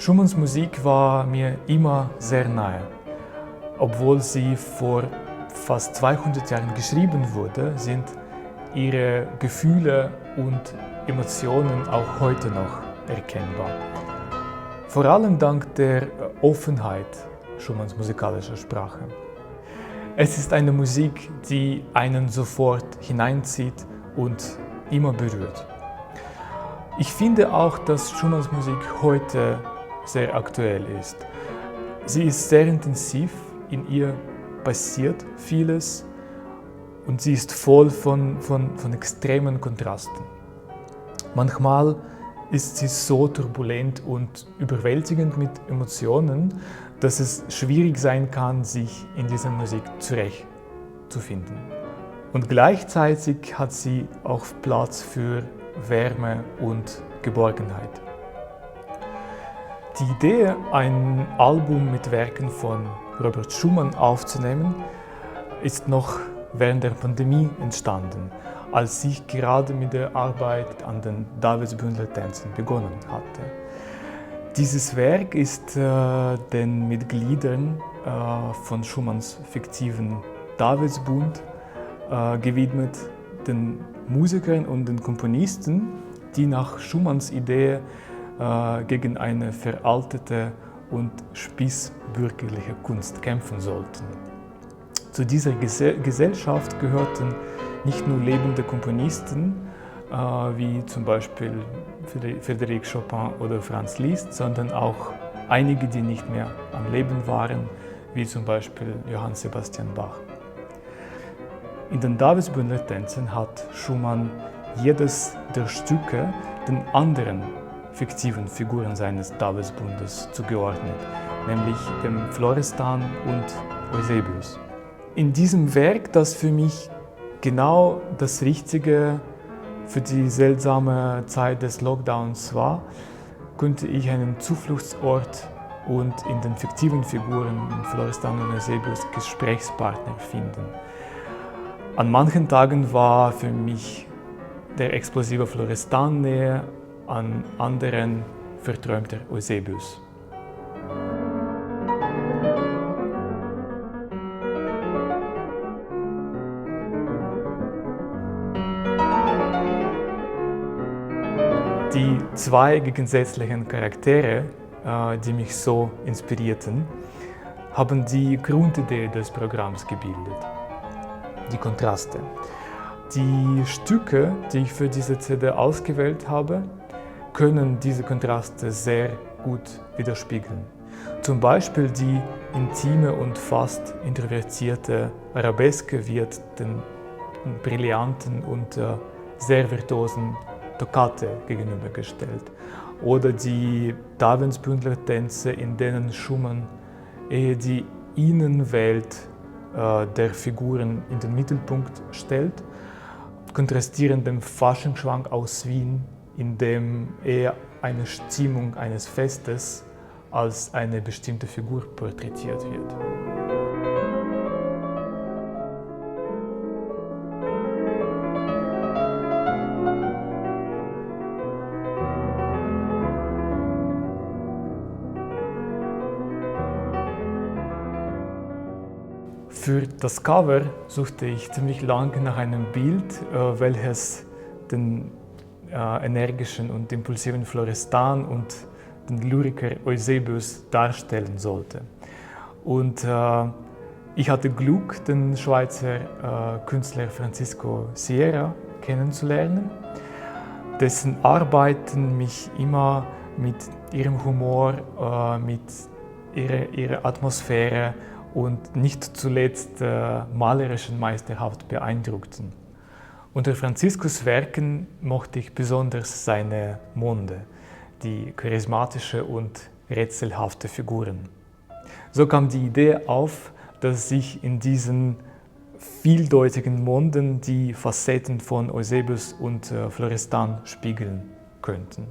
Schumanns Musik war mir immer sehr nahe. Obwohl sie vor fast 200 Jahren geschrieben wurde, sind ihre Gefühle und Emotionen auch heute noch erkennbar. Vor allem dank der Offenheit Schumanns musikalischer Sprache. Es ist eine Musik, die einen sofort hineinzieht und immer berührt. Ich finde auch, dass Schumanns Musik heute sehr aktuell ist. Sie ist sehr intensiv, in ihr passiert vieles und sie ist voll von extremen Kontrasten. Manchmal ist sie so turbulent und überwältigend mit Emotionen, dass es schwierig sein kann, sich in dieser Musik zurechtzufinden. Und gleichzeitig hat sie auch Platz für Wärme und Geborgenheit. Die Idee, ein Album mit Werken von Robert Schumann aufzunehmen, ist noch während der Pandemie entstanden, als ich gerade mit der Arbeit an den Davidsbündler-Tänzen begonnen hatte. Dieses Werk ist den Mitgliedern von Schumanns fiktiven Davidsbund gewidmet, den Musikern und den Komponisten, die nach Schumanns Idee gegen eine veraltete und spießbürgerliche Kunst kämpfen sollten. Zu dieser Gesellschaft gehörten nicht nur lebende Komponisten, wie zum Beispiel Frédéric Chopin oder Franz Liszt, sondern auch einige, die nicht mehr am Leben waren, wie zum Beispiel Johann Sebastian Bach. In den Davidsbündler-Tänzen hat Schumann jedes der Stücke den anderen fiktiven Figuren seines Davidsbundes zugeordnet, nämlich dem Florestan und Eusebius. In diesem Werk, das für mich genau das Richtige für die seltsame Zeit des Lockdowns war, konnte ich einen Zufluchtsort und in den fiktiven Figuren Florestan und Eusebius Gesprächspartner finden. An manchen Tagen war für mich der explosive Florestan näher, an anderen verträumter Eusebius. Die zwei gegensätzlichen Charaktere, die mich so inspirierten, haben die Grundidee des Programms gebildet. Die Kontraste. Die Stücke, die ich für diese CD ausgewählt habe, können diese Kontraste sehr gut widerspiegeln. Zum Beispiel die intime und fast introvertierte Arabeske wird den brillanten und sehr virtuosen Toccate gegenübergestellt. Oder die Davidsbündler-Tänze, in denen Schumann eher die Innenwelt der Figuren in den Mittelpunkt stellt, kontrastieren dem Faschingsschwank aus Wien, in dem eher eine Stimmung eines Festes als eine bestimmte Figur porträtiert wird. Für das Cover suchte ich ziemlich lange nach einem Bild, welches den energischen und impulsiven Florestan und den Lyriker Eusebius darstellen sollte. Und ich hatte Glück, den Schweizer Künstler Francisco Sierra kennenzulernen, dessen Arbeiten mich immer mit ihrem Humor, mit ihrer Atmosphäre und nicht zuletzt malerischen Meisterhaft beeindruckten. Unter Franciscus Werken mochte ich besonders seine Monde, die charismatische und rätselhafte Figuren. So kam die Idee auf, dass sich in diesen vieldeutigen Monden die Facetten von Eusebius und Florestan spiegeln könnten.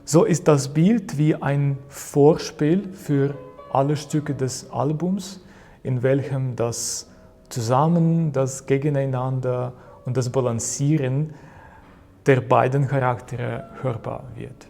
So ist das Bild wie ein Vorspiel für alle Stücke des Albums, in welchem das Zusammen, das Gegeneinander und das Balancieren der beiden Charaktere hörbar wird.